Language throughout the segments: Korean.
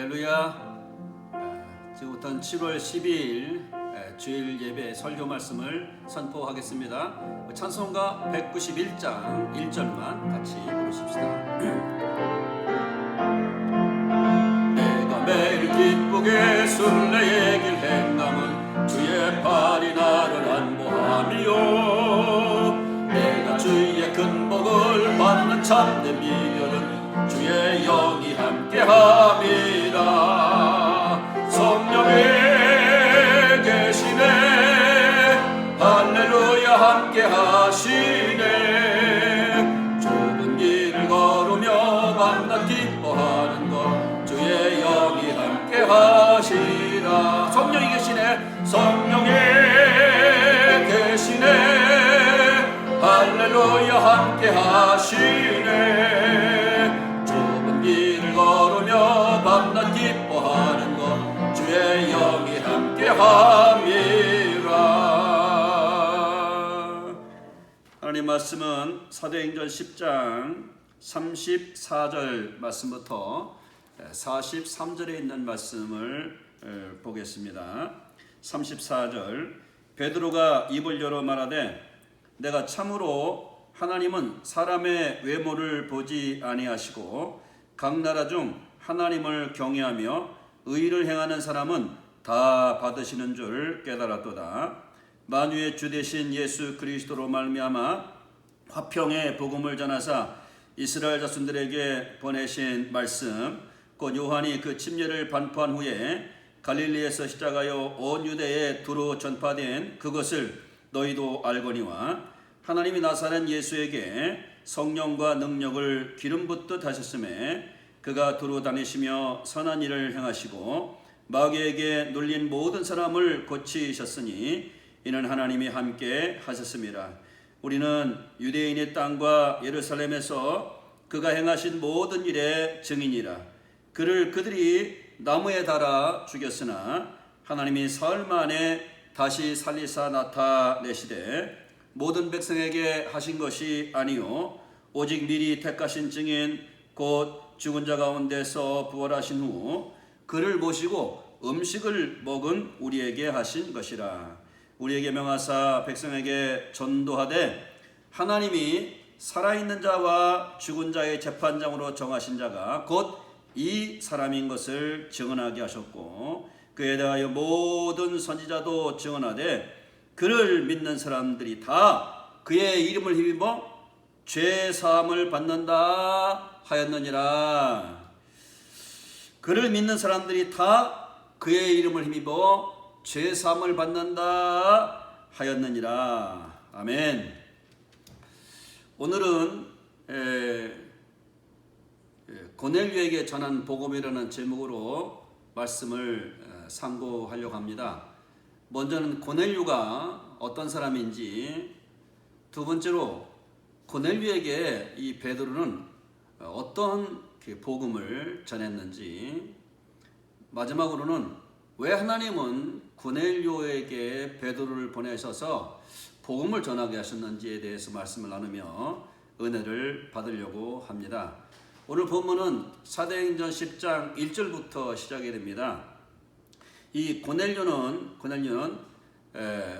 할렐루야. 지금부터는 7월 12일 주일 예배 설교 말씀을 선포하겠습니다. 찬송가 191장 1절만 같이 부르십시다. 내가 매일 기쁘게 순례의 길 행함은 주의 팔이 나를 안보함이요. 내가 주의 큰 복을 받는 참된 비결은 주의 영이 함께함이라. 성령이 계시네. 할렐루야 함께하시네. 좁은 길을 걸으며 밤낮 기뻐하는 것 주의 영이 함께하시라. 성령이 계시네. 성령이 계시네. 할렐루야 함께하시네. 길을 걸으며 밤낮 기뻐하는 것 주의 영이 함께함이라. 하나님 말씀은 사도행전 10장 34절 말씀부터 43절에 있는 말씀을 보겠습니다. 34절 베드로가 입을 열어 말하되 내가 참으로 하나님은 사람의 외모를 보지 아니하시고 각 나라 중 하나님을 경외하며 의를 행하는 사람은 다 받으시는 줄 깨달았도다. 만유의 주 되신 예수 그리스도로 말미암아 화평의 복음을 전하사 이스라엘 자손들에게 보내신 말씀 곧 요한이 그 침례를 반포한 후에 갈릴리에서 시작하여 온 유대에 두루 전파된 그것을 너희도 알거니와 하나님이 나사렛 예수에게 성령과 능력을 기름 붓듯 하셨음에 그가 두루 다니시며 선한 일을 행하시고 마귀에게 눌린 모든 사람을 고치셨으니 이는 하나님이 함께 하셨습니다. 우리는 유대인의 땅과 예루살렘에서 그가 행하신 모든 일의 증인이라. 그를 그들이 나무에 달아 죽였으나 하나님이 사흘 만에 다시 살리사 나타내시되 모든 백성에게 하신 것이 아니요 오직 미리 택하신 증인 곧 죽은 자 가운데서 부활하신 후 그를 모시고 음식을 먹은 우리에게 하신 것이라. 우리에게 명하사 백성에게 전도하되 하나님이 살아있는 자와 죽은 자의 재판장으로 정하신 자가 곧 이 사람인 것을 증언하게 하셨고 그에 대하여 모든 선지자도 증언하되 그를 믿는 사람들이 다 그의 이름을 힘입어 죄 사함을 받는다 하였느니라. 그를 믿는 사람들이 다 그의 이름을 힘입어 죄 사함을 받는다 하였느니라. 아멘. 오늘은 고넬료에게 전한 복음이라는 제목으로 말씀을 상고하려고 합니다. 먼저는 고넬료가 어떤 사람인지, 두 번째로 고넬료에게 이 베드로는 어떤 복음을 전했는지, 마지막으로는 왜 하나님은 고넬료에게 베드로를 보내셔서 복음을 전하게 하셨는지에 대해서 말씀을 나누며 은혜를 받으려고 합니다. 오늘 본문은 사도행전 10장 1절부터 시작이 됩니다. 이 고넬료는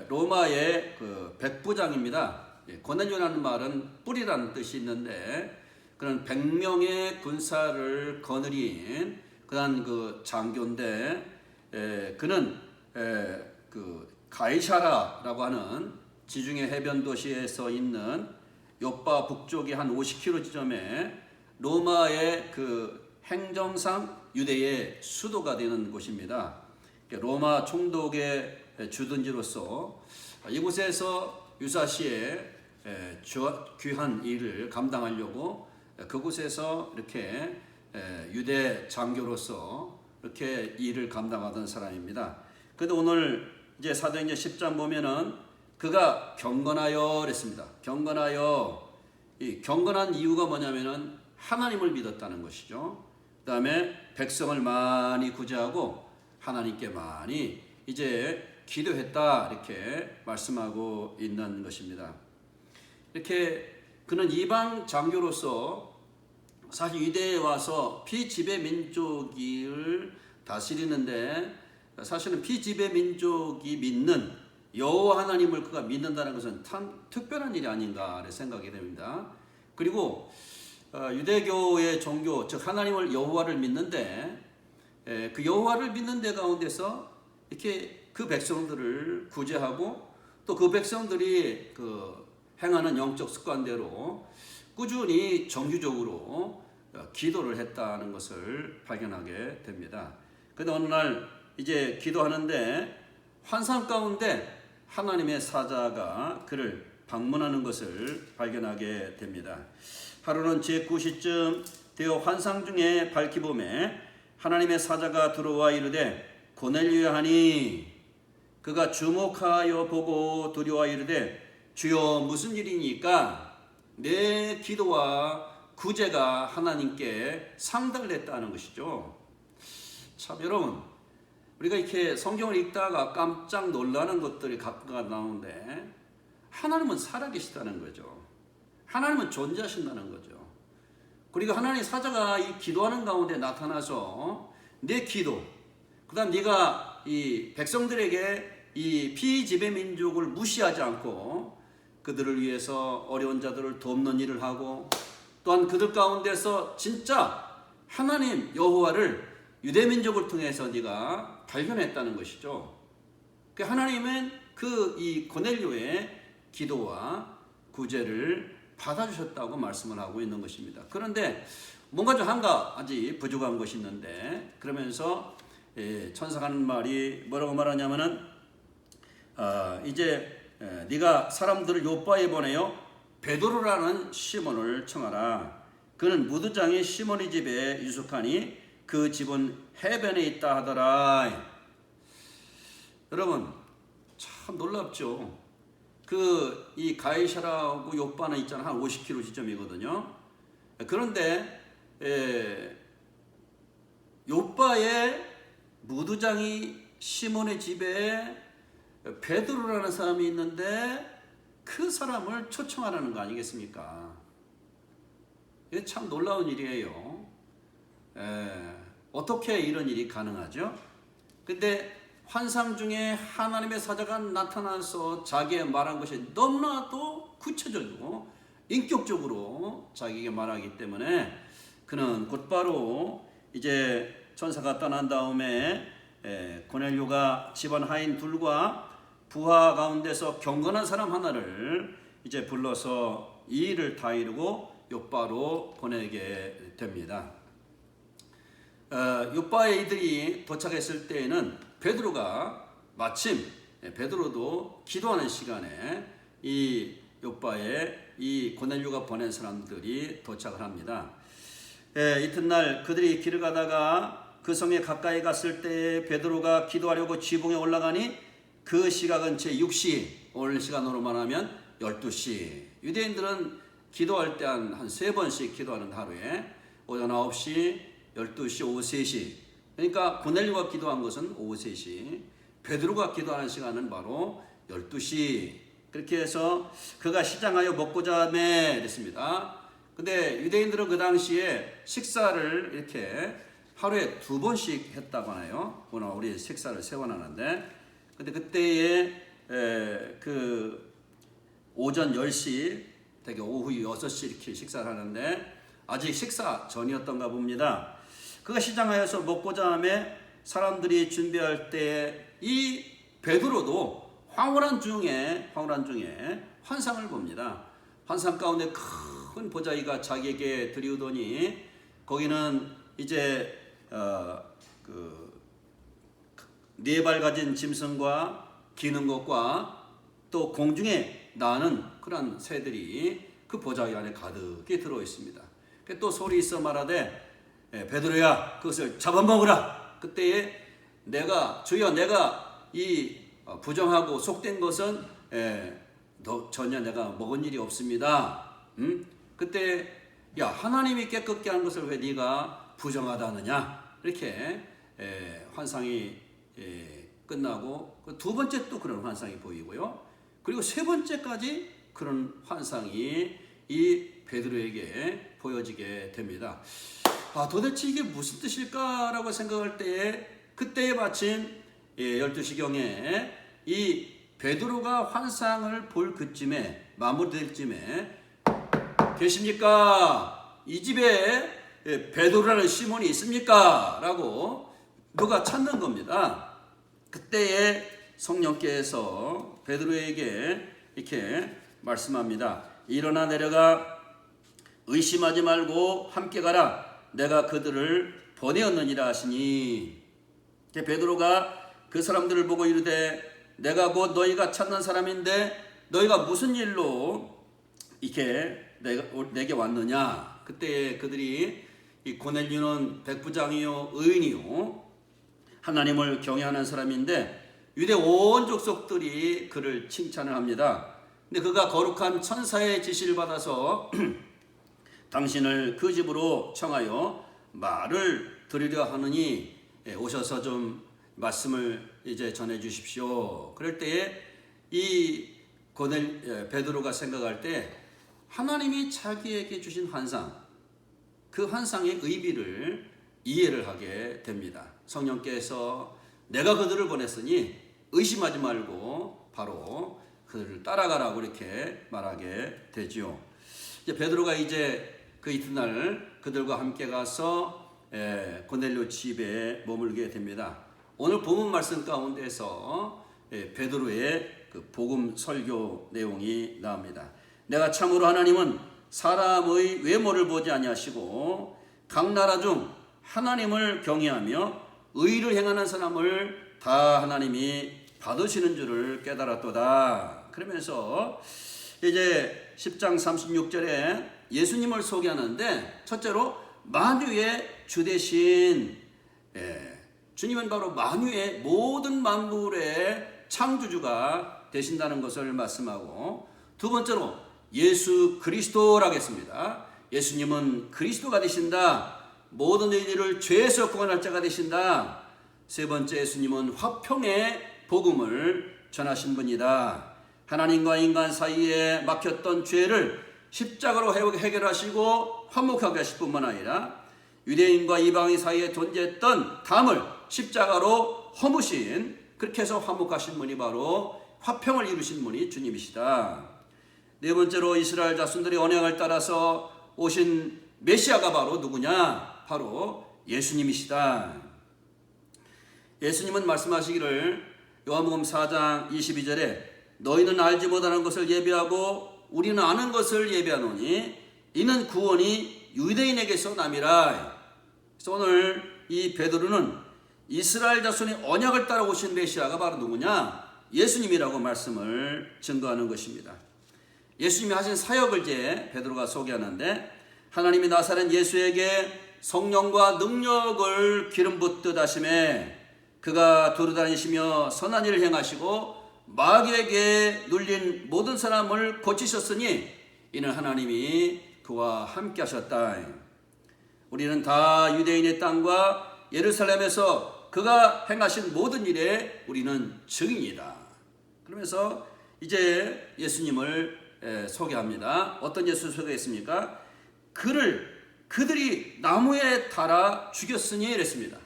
로마의 그 백부장입니다. 고넬료라는 말은 뿔이라는 뜻이 있는데 그런 100명의 군사를 거느린 그런 그 장교인데 그는 그 가이사라라고 하는 지중해 해변 도시에서 있는 요빠 북쪽의 한 50km 지점에 로마의 그 행정상 유대의 수도가 되는 곳입니다. 로마 총독의 주둔지로서 이곳에서 유사시에 귀한 일을 감당하려고 그곳에서 이렇게 유대 장교로서 이렇게 일을 감당하던 사람입니다. 그런데 오늘 이제 사도행전 10장 보면은 그가 경건하여 그랬습니다. 이 경건한 이유가 뭐냐면은 하나님을 믿었다는 것이죠. 그 다음에 백성을 많이 구제하고 하나님께 많이 이제 기도했다 이렇게 말씀하고 있는 것입니다. 이렇게 그는 이방 장교로서 사실 유대에 와서 피지배 민족을 다스리는데 사실은 피지배 민족이 믿는 여호와 하나님을 그가 믿는다는 것은 참 특별한 일이 아닌가 생각이 됩니다. 그리고 유대교의 종교 즉 하나님을 여호와를 믿는데 그 여호와를 믿는 데 가운데서 이렇게 그 백성들을 구제하고 또 그 백성들이 그 행하는 영적 습관대로 꾸준히 정규적으로 기도를 했다는 것을 발견하게 됩니다. 그런데 어느 날 이제 기도하는데 환상 가운데 하나님의 사자가 그를 방문하는 것을 발견하게 됩니다. 하루는 제9시쯤 되어 환상 중에 밝히봄에 하나님의 사자가 들어와 이르되 고넬료야 하니 그가 주목하여 보고 두려워 이르되 주여 무슨 일이니까 내 기도와 구제가 하나님께 상달됐다는 것이죠. 참 여러분 우리가 이렇게 성경을 읽다가 깜짝 놀라는 것들이 가끔 나오는데 하나님은 살아계시다는 거죠. 하나님은 존재하신다는 거죠. 그리고 하나님의 사자가 이 기도하는 가운데 나타나서 내 기도 그 다음 네가 이 백성들에게 이 피지배 민족을 무시하지 않고 그들을 위해서 어려운 자들을 돕는 일을 하고 또한 그들 가운데서 진짜 하나님 여호와를 유대 민족을 통해서 네가 발견했다는 것이죠. 그 하나님은 그 이 고넬료의 기도와 구제를 받아주셨다고 말씀을 하고 있는 것입니다. 그런데 뭔가 좀 한 가지 부족한 것이 있는데 그러면서 천사가 하는 말이 뭐라고 말하냐면은 이제 네가 사람들을 요바에 보내어 베드로라는 시몬을 청하라. 그는 무두장이 시몬의 집에 유숙하니 그 집은 해변에 있다 하더라. 여러분 참 놀랍죠. 그 이 가이사라하고 요바는 있잖아 한 50km 지점이거든요. 그런데 요바의 무두장이 시몬의 집에 베드로라는 사람이 있는데 그 사람을 초청하라는 거 아니겠습니까? 이게 참 놀라운 일이에요. 어떻게 이런 일이 가능하죠? 근데 환상 중에 하나님의 사자가 나타나서 자기의 말한 것이 너무나도 구체적이고 인격적으로 자기에게 말하기 때문에 그는 곧바로 이제 천사가 떠난 다음에 고넬료가 집안 하인 둘과 부하 가운데서 경건한 사람 하나를 이제 불러서 이 일을 다 이루고 요바로 보내게 됩니다. 요바에 이들이 도착했을 때에는 베드로가 마침 베드로도 기도하는 시간에 이 요바에 이 고넬료가 보낸 사람들이 도착을 합니다. 이튿날 그들이 길을 가다가 그 성에 가까이 갔을 때 베드로가 기도하려고 지붕에 올라가니 그 시각은 제6시 오늘 시간으로 말하면 12시. 유대인들은 기도할 때 한 3번씩 기도하는 하루에 오전 9시, 12시, 오후 3시. 그러니까 고넬료가 기도한 것은 오후 3시, 베드로가 기도하는 시간은 바로 12시. 그렇게 해서 그가 시장하여 먹고자 하매 그랬습니다. 근데 유대인들은 그 당시에 식사를 이렇게 하루에 2번씩 했다고 하네요. 오늘 우리 식사를 3번 하는데, 근데 그때에 그 오전 10시, 되게 오후 6시 이렇게 식사를 하는데 아직 식사 전이었던가 봅니다. 그가 시장하여서 먹고자 하매 사람들이 준비할 때 이 베드로도 황홀한 중에 환상을 봅니다. 환상 가운데 큰 보자기가 자기에게 들이우더니 거기는 이제 그 4발 가진 짐승과 기는 것과 또 공중에 나는 그런 새들이 그 보자기 안에 가득히 들어 있습니다. 또 소리 있어 말하되 베드로야 그것을 잡아먹으라. 그때에 주여 내가 이 부정하고 속된 것은 전혀 내가 먹은 일이 없습니다. 그때 야 하나님이 깨끗게 한 것을 왜 네가 부정하다 하느냐. 이렇게 환상이 끝나고 두 번째 또 그런 환상이 보이고요. 그리고 세 번째까지 그런 환상이 이 베드로에게 보여지게 됩니다. 도대체 이게 무슨 뜻일까라고 생각할 때에 그때에 마침 12시경에 이 베드로가 환상을 볼 그쯤에 마무리될 쯤에 계십니까? 이 집에 베드로라는 시몬이 있습니까? 라고 누가 찾는 겁니다. 그때에 성령께서 베드로에게 이렇게 말씀합니다. 일어나 내려가 의심하지 말고 함께 가라. 내가 그들을 보내었느니라 하시니, 베드로가 그 사람들을 보고 이르되 내가 곧 너희가 찾는 사람인데 너희가 무슨 일로 이렇게 내게 왔느냐. 그때 그들이 이 고넬료는 백부장이요 의인이요 하나님을 경외하는 사람인데 유대 온 족속들이 그를 칭찬을 합니다. 근데 그가 거룩한 천사의 지시를 받아서 당신을 그 집으로 청하여 말을 드리려 하느니 오셔서 좀 말씀을 이제 전해 주십시오. 그럴 때에 이 베드로가 생각할 때 하나님이 자기에게 주신 환상, 그 환상의 의미를 이해를 하게 됩니다. 성령께서 내가 그들을 보냈으니 의심하지 말고 바로 그들을 따라가라고 이렇게 말하게 되죠. 이제 베드로가 이제 그 이튿날 그들과 함께 가서 고넬료 집에 머물게 됩니다. 오늘 본문 말씀 가운데서 베드로의 그 복음 설교 내용이 나옵니다. 내가 참으로 하나님은 사람의 외모를 보지 아니하시고 각 나라 중 하나님을 경외하며 의를 행하는 사람을 다 하나님이 받으시는 줄을 깨달았도다. 그러면서 이제 10장 36절에 예수님을 소개하는데 첫째로 만유의 주 되신 주님은 바로 만유의 모든 만물의 창조주가 되신다는 것을 말씀하고, 두 번째로 예수 그리스도라고 했습니다. 예수님은 그리스도가 되신다. 모든 인류를 죄에서 구원할 자가 되신다. 세 번째, 예수님은 화평의 복음을 전하신 분이다. 하나님과 인간 사이에 막혔던 죄를 십자가로 해결하시고 화목하게 하실 뿐만 아니라 유대인과 이방인 사이에 존재했던 담을 십자가로 허무신, 그렇게 해서 화목하신 분이 바로 화평을 이루신 분이 주님이시다. 네 번째로 이스라엘 자손들의 언약을 따라서 오신 메시아가 바로 누구냐? 바로 예수님이시다. 예수님은 말씀하시기를 요한복음 4장 22절에 너희는 알지 못하는 것을 예비하고 우리는 아는 것을 예비하노니 이는 구원이 유대인에게서 남이라. 그래서 오늘 이 베드로는 이스라엘 자손의 언약을 따라 오신 메시아가 바로 누구냐? 예수님이라고 말씀을 증거하는 것입니다. 예수님이 하신 사역을 이제 베드로가 소개하는데, 하나님이 나사렛 예수에게 성령과 능력을 기름 붓듯 하심에 그가 두루다니시며 선한 일을 행하시고 마귀에게 눌린 모든 사람을 고치셨으니 이는 하나님이 그와 함께 하셨다. 우리는 다 유대인의 땅과 예루살렘에서 그가 행하신 모든 일에 우리는 증인이다. 그러면서 이제 예수님을 소개합니다. 어떤 예수를 소개했습니까? 그들이 나무에 달아 죽였으니 이랬습니다.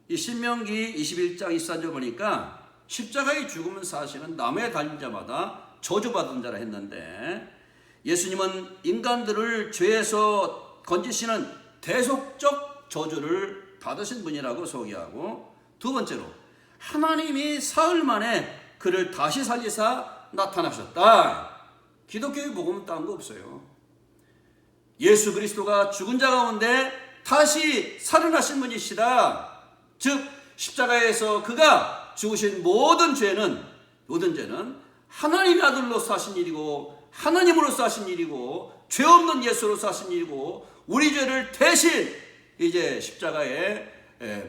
이 신명기 21장 24절 보니까 십자가의 죽음은 사실은 나무에 달린 자마다 저주받은 자라 했는데, 예수님은 인간들을 죄에서 건지시는 대속적 저주를 받으신 분이라고 소개하고, 두 번째로 하나님이 사흘 만에 그를 다시 살리사 나타나셨다. 기독교의 복음은 딴 거 없어요. 예수 그리스도가 죽은 자 가운데 다시 살아나신 분이시다. 즉 십자가에서 그가 죽으신 모든 죄는 하나님의 아들로서 하신 일이고 하나님으로서 하신 일이고 죄 없는 예수로서 하신 일이고 우리 죄를 대신 이제 십자가에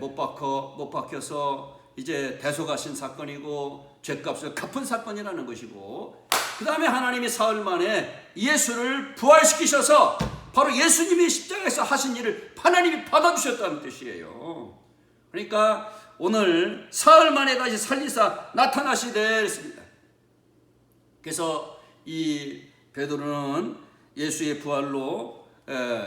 못 박혀서 이제 대속하신 사건이고 죄값을 갚은 사건이라는 것이고, 그 다음에 하나님이 사흘 만에 예수를 부활시키셔서 바로 예수님이 십자가에서 하신 일을 하나님이 받아주셨다는 뜻이에요. 그러니까 오늘 사흘 만에 다시 살리사 나타나시되 했습니다. 그래서 이 베드로는 예수의 부활로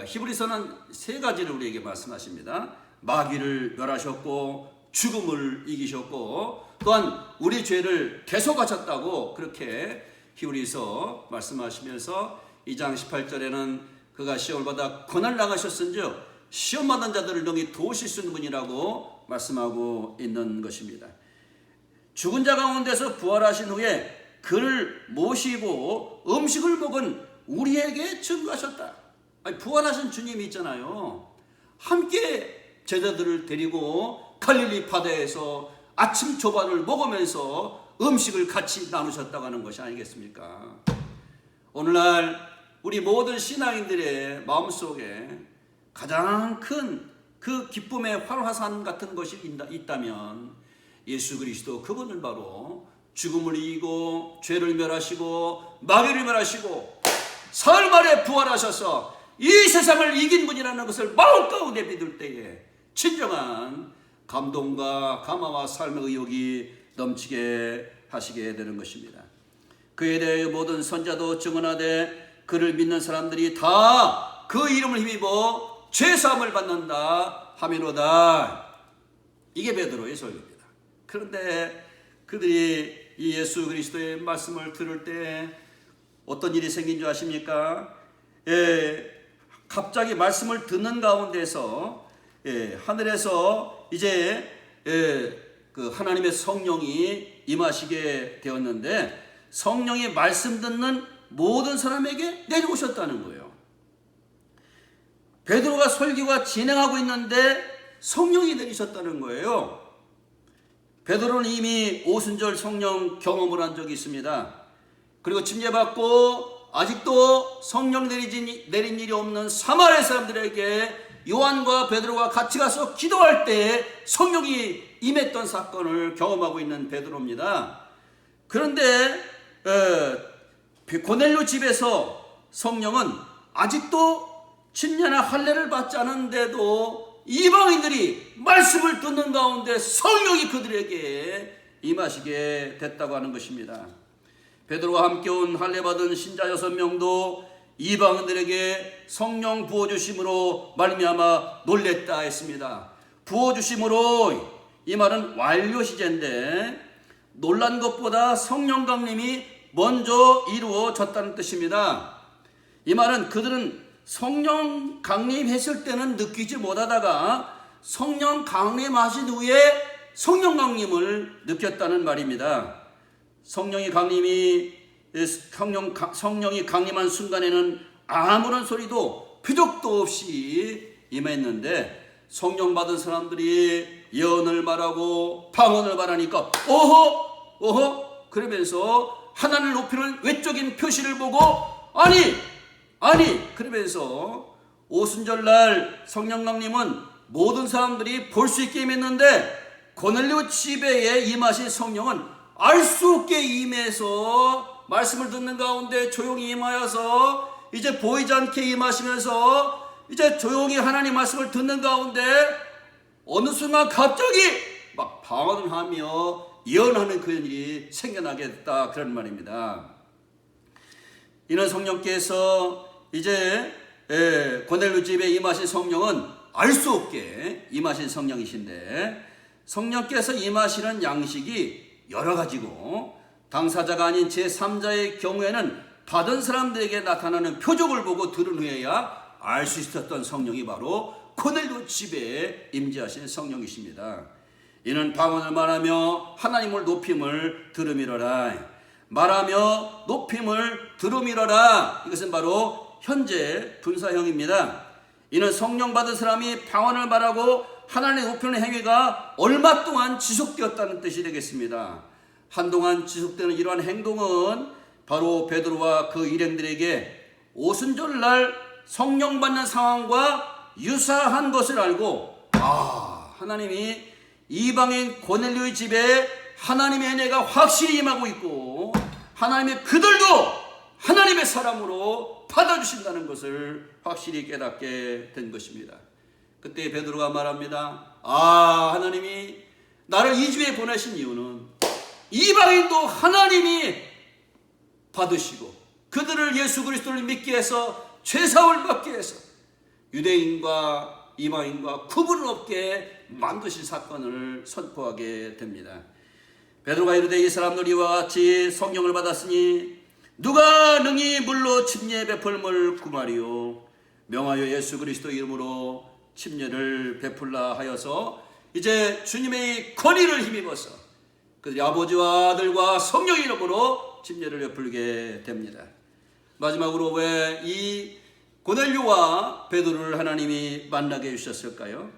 히브리서는 세 가지를 우리에게 말씀하십니다. 마귀를 멸하셨고 죽음을 이기셨고 또한 우리 죄를 대속하셨다고 그렇게 히브리서 말씀하시면서 2장 18절에는 그가 시험을 고난을 당하셨은즉 시험받는 자들을 능히 도우실 수 있는 분이라고 말씀하고 있는 것입니다. 죽은 자 가운데서 부활하신 후에 그를 모시고 음식을 먹은 우리에게 증거하셨다. 아니, 부활하신 주님이 있잖아요. 함께 제자들을 데리고 갈릴리 바다에서 아침 조반을 먹으면서 음식을 같이 나누셨다고 하는 것이 아니겠습니까? 오늘날 우리 모든 신앙인들의 마음속에 가장 큰 그 기쁨의 활화산 같은 것이 있다면 예수 그리스도 그분을 바로 죽음을 이기고 죄를 멸하시고 마귀를 멸하시고 사흘 만에 부활하셔서 이 세상을 이긴 분이라는 것을 마음 가운데 믿을 때에 진정한 감동과 감화와 삶의 의욕이 넘치게 하시게 되는 것입니다. 그에 대해 모든 선자도 증언하되 그를 믿는 사람들이 다 그 이름을 힘입어 죄사함을 받는다 하미로다. 이게 베드로의 설교입니다. 그런데 그들이 이 예수 그리스도의 말씀을 들을 때 어떤 일이 생긴 줄 아십니까? 갑자기 말씀을 듣는 가운데서 하늘에서 이제 그 하나님의 성령이 임하시게 되었는데 성령이 말씀 듣는 모든 사람에게 내려오셨다는 거예요. 베드로가 설교가 진행하고 있는데 성령이 내리셨다는 거예요. 베드로는 이미 오순절 성령 경험을 한 적이 있습니다. 그리고 침례받고 아직도 성령 내린 일이 없는 사마리아 사람들에게 요한과 베드로가 같이 가서 기도할 때 성령이 임했던 사건을 경험하고 있는 베드로입니다. 그런데 고넬료 집에서 성령은 아직도 침례나 할례를 받지 않은데도 이방인들이 말씀을 듣는 가운데 성령이 그들에게 임하시게 됐다고 하는 것입니다. 베드로와 함께 온 할례 받은 신자 6명도 이방인들에게 성령 부어주심으로 말미암아 놀랬다 했습니다. 부어주심으로 이 말은 완료 시제인데 놀란 것보다 성령 강림이 먼저 이루어졌다는 뜻입니다. 이 말은 그들은 성령 강림했을 때는 느끼지 못하다가 성령 강림하신 후에 성령 강림을 느꼈다는 말입니다. 성령이 강림한 순간에는 아무런 소리도 표적도 없이 임했는데 성령 받은 사람들이 예언을 말하고 방언을 말하니까 어허 그러면서 하나님을 높이는 외적인 표시를 보고 아니 그러면서 오순절날 성령 강림은 모든 사람들이 볼 수 있게 임했는데 고넬료 집에 임하신 성령은 알 수 없게 임해서 말씀을 듣는 가운데 조용히 임하여서 이제 보이지 않게 임하시면서 이제 조용히 하나님 말씀을 듣는 가운데 어느 순간 갑자기 막 방언을 하며 예언하는 그런 일이 생겨나게 됐다 그런 말입니다. 이는 성령께서 이제 고넬료 집에 임하신 성령은 알 수 없게 임하신 성령이신데 성령께서 임하시는 양식이 여러 가지고 당사자가 아닌 제3자의 경우에는 받은 사람들에게 나타나는 표적을 보고 들은 후에야 알 수 있었던 성령이 바로 고넬료 집에 임재하신 성령이십니다. 이는 방언을 말하며 하나님을 높임을 들음이로라. 말하며 높임을 들음이로라. 이것은 바로 현재 분사형입니다. 이는 성령 받은 사람이 방언을 말하고 하나님의 높이는 행위가 얼마 동안 지속되었다는 뜻이 되겠습니다. 한동안 지속되는 이러한 행동은 바로 베드로와 그 일행들에게 오순절날 성령 받는 상황과 유사한 것을 알고 하나님이 이방인 고넬료의 집에 하나님의 은혜가 확실히 임하고 있고 하나님의 그들도 하나님의 사람으로 받아주신다는 것을 확실히 깨닫게 된 것입니다. 그때 베드로가 말합니다. 하나님이 나를 이 집에 보내신 이유는 이방인도 하나님이 받으시고 그들을 예수 그리스도를 믿게 해서 죄사함을 받게 해서 유대인과 이방인과 구분을 없게 만드신 사건을 선포하게 됩니다. 베드로가 이르되 이 사람들이 이와 같이 성령을 받았으니 누가 능히 물로 침례 베풀음을 구하리요. 명하여 예수 그리스도 이름으로 침례를 베풀라 하여서 이제 주님의 권위를 힘입어서 그들이 아버지와 아들과 성령의 이름으로 침례를 베풀게 됩니다. 마지막으로 왜 이 고넬료와 베드로를 하나님이 만나게 해주셨을까요?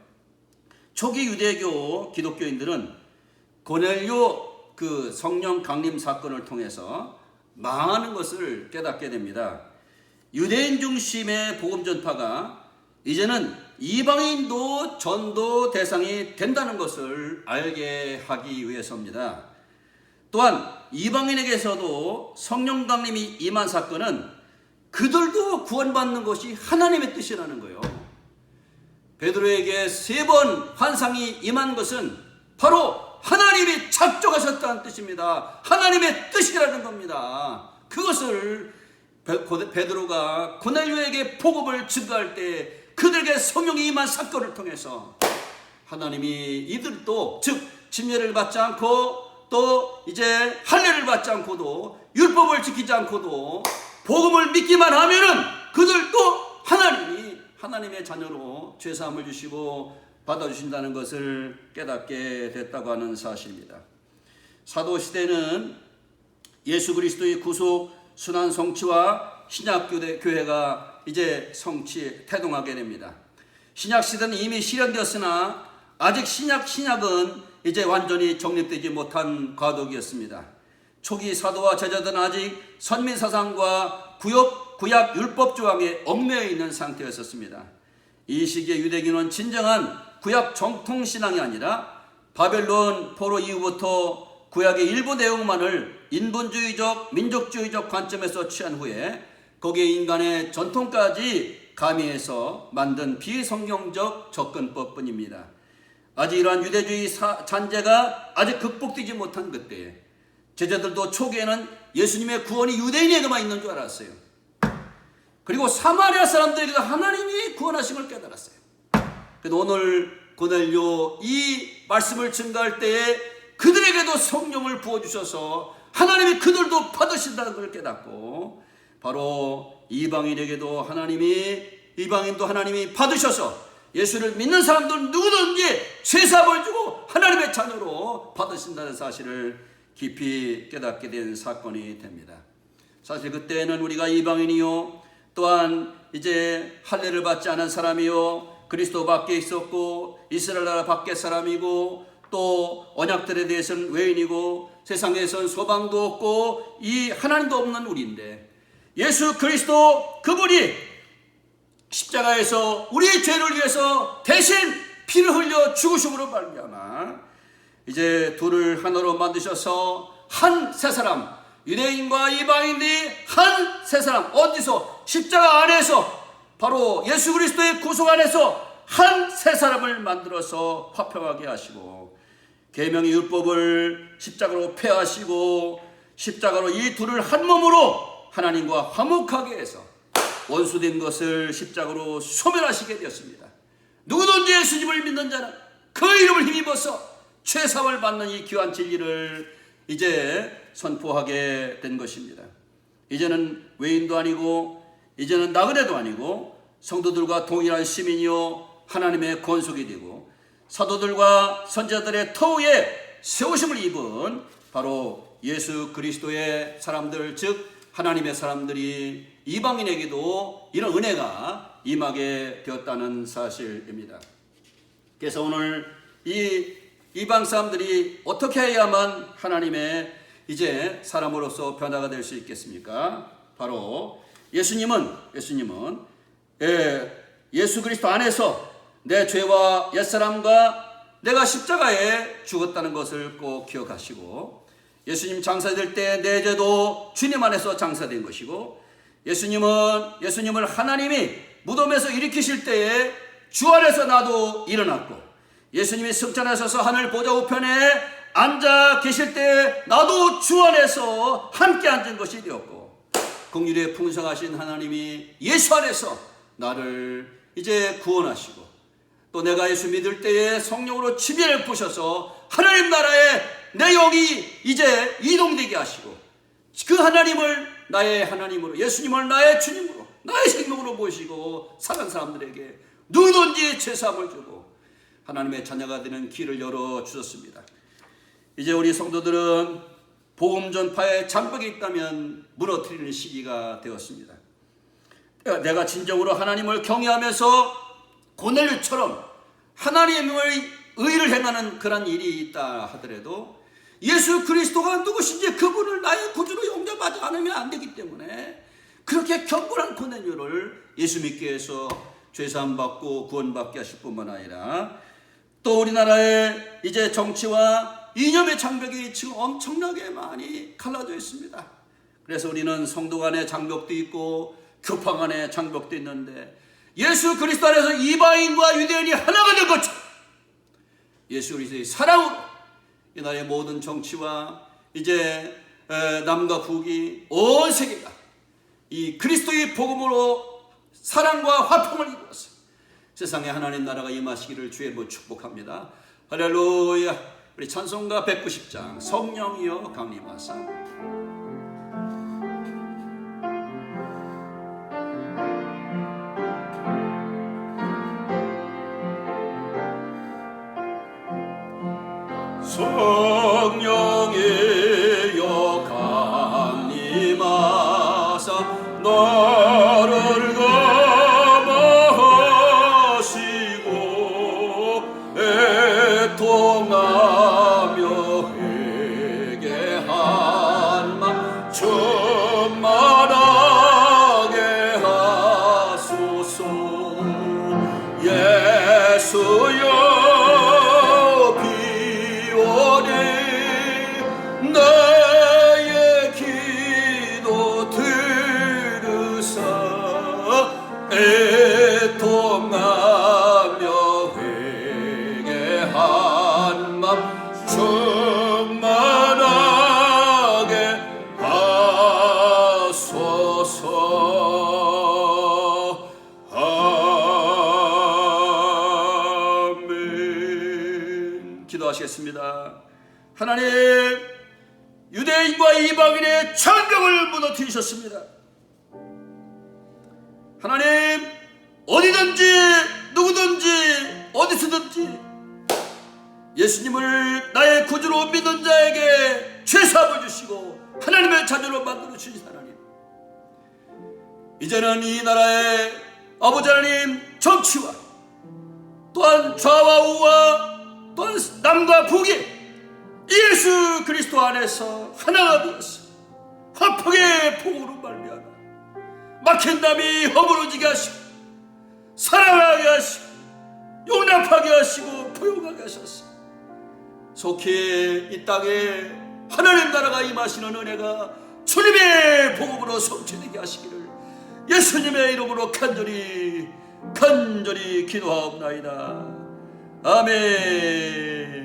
초기 유대교 기독교인들은 고넬료 그 성령 강림 사건을 통해서 많은 것을 깨닫게 됩니다. 유대인 중심의 복음 전파가 이제는 이방인도 전도 대상이 된다는 것을 알게 하기 위해서입니다. 또한 이방인에게서도 성령 강림이 임한 사건은 그들도 구원받는 것이 하나님의 뜻이라는 거예요. 베드로에게 3번 환상이 임한 것은 바로 하나님이 작정하셨다는 뜻입니다. 하나님의 뜻이라는 겁니다. 그것을 베드로가 고넬료에게 복음을 증거할 때 그들에게 성령이 임한 사건을 통해서 하나님이 이들도 즉 침례를 받지 않고 또 이제 할례를 받지 않고도 율법을 지키지 않고도 복음을 믿기만 하면은 그들도 하나님의 자녀로 죄사함을 주시고 받아주신다는 것을 깨닫게 됐다고 하는 사실입니다. 사도시대는 예수 그리스도의 구속 순환 성취와 신약교회가 이제 태동하게 됩니다. 신약시대는 이미 실현되었으나 아직 신약은 이제 완전히 정립되지 못한 과도기였습니다. 초기 사도와 제자들은 아직 선민사상과 구약 율법 조항에 얽매여 있는 상태였었습니다. 이 시기에 유대교는 진정한 구약 정통신앙이 아니라 바벨론 포로 이후부터 구약의 일부 내용만을 인본주의적 민족주의적 관점에서 취한 후에 거기에 인간의 전통까지 가미해서 만든 비성경적 접근법뿐입니다. 아직 이러한 유대주의 잔재가 아직 극복되지 못한 그때에 제자들도 초기에는 예수님의 구원이 유대인에게만 있는 줄 알았어요. 그리고 사마리아 사람들에게도 하나님이 구원하신 걸 깨달았어요. 그래도 오늘 고넬료 이 말씀을 증거할 때에 그들에게도 성령을 부어주셔서 하나님이 그들도 받으신다는 걸 깨닫고 바로 이방인도 하나님이 받으셔서 예수를 믿는 사람들 누구든지 죄사함을 주고 하나님의 자녀로 받으신다는 사실을 깊이 깨닫게 된 사건이 됩니다. 사실 그때는 우리가 이방인이요 또한 이제 할례를 받지 않은 사람이요 그리스도 밖에 있었고 이스라엘 나라 밖의 사람이고 또 언약들에 대해서는 외인이고 세상에서는 소망도 없고 이 하나님도 없는 우리인데 예수 그리스도 그분이 십자가에서 우리의 죄를 위해서 대신 피를 흘려 죽으심으로 말미암아 이제 둘을 하나로 만드셔서 한 세 사람 유대인과 이방인이 한 세 사람 어디서 십자가 안에서 바로 예수 그리스도의 구속 안에서 한 세 사람을 만들어서 화평하게 하시고 계명의 율법을 십자가로 폐하시고 십자가로 이 둘을 한 몸으로 하나님과 화목하게 해서 원수된 것을 십자가로 소멸하시게 되었습니다. 누구든지 예수님을 믿는 자는 그 이름을 힘입어서 죄사함을 받는 이 귀한 진리를 이제 선포하게 된 것입니다. 이제는 외인도 아니고 이제는 나그네도 아니고 성도들과 동일한 시민이요 하나님의 권속이 되고 사도들과 선지자들의 터위에 세우심을 입은 바로 예수 그리스도의 사람들 즉 하나님의 사람들이 이방인에게도 이런 은혜가 임하게 되었다는 사실입니다. 그래서 오늘 이 이방 사람들이 어떻게 해야만 하나님의 이제 사람으로서 변화가 될 수 있겠습니까? 바로 예수님은 예수 그리스도 안에서 내 죄와 옛사람과 내가 십자가에 죽었다는 것을 꼭 기억하시고 예수님 장사될 때 내 죄도 주님 안에서 장사된 것이고 예수님을 하나님이 무덤에서 일으키실 때에 주 안에서 나도 일어났고 예수님이 승천하셔서 하늘 보좌 우편에 앉아 계실 때 나도 주 안에서 함께 앉은 것이 되었고 긍휼에 풍성하신 하나님이 예수 안에서 나를 이제 구원하시고 또 내가 예수 믿을 때에 성령으로 지배를 부셔서 하나님 나라에 내 영이 이제 이동되게 하시고 그 하나님을 나의 하나님으로, 예수님을 나의 주님으로, 나의 생명으로 모시고 사는 사람들에게 누구든지 죄사함을 주고 하나님의 자녀가 되는 길을 열어주셨습니다. 이제 우리 성도들은 복음 전파에 장벽이 있다면 무너뜨리는 시기가 되었습니다. 내가 진정으로 하나님을 경외하면서 고넬료처럼 하나님의 의를 행하는 그런 일이 있다 하더라도 예수 그리스도가 누구신지 그분을 나의 구주로 영접하지 않으면 안 되기 때문에 그렇게 경건한 고넬료를 예수 믿게 해서 죄사함 받고 구원받게 하실 뿐만 아니라 또 우리나라의 이제 정치와 이념의 장벽이 지금 엄청나게 많이 갈라져 있습니다. 그래서 우리는 성도 간의 장벽도 있고 교파 간의 장벽도 있는데 예수 그리스도 안에서 이방인과 유대인이 하나가 된 것처럼 예수 그리스도의 사랑으로 이 나라의 모든 정치와 이제 남과 북이 온 세계가 이 그리스도의 복음으로 사랑과 화평을 이루어서 세상에 하나님 나라가 임하시기를 주의 이름으로 축복합니다. 할렐루야. 우리 찬송가 190장 성령이여 강림하사. 성령이여 강림하사 나를 감화하시고 애통하며 회개한 맘 충만하게 하소서. 예수여 나의 기도 들으사 애통하며 회개한 맘 충만하게 하소서. 아멘. 기도하시겠습니다. 하나님, 유대인과 이방인의 장벽을 무너뜨리셨습니다. 하나님, 어디든지 누구든지 어디서든지 예수님을 나의 구주로 믿는 자에게 죄사함을 주시고 하나님의 자녀로 만들어 주신 하나님, 이제는 이 나라의 아버지 하나님 정치와 또한 좌와 우와 또한 남과 북이 예수 그리스도 안에서 하나가 되었어 화평의 복으로 말미암아 막힌 담이 허물어지게 하시고 사랑하게 하시고 용납하게 하시고 포용하게 하셨어. 속히 이 땅에 하나님 나라가 임하시는 은혜가 주님의 복음으로 성취되게 하시기를 예수님의 이름으로 간절히 기도하옵나이다. 아멘.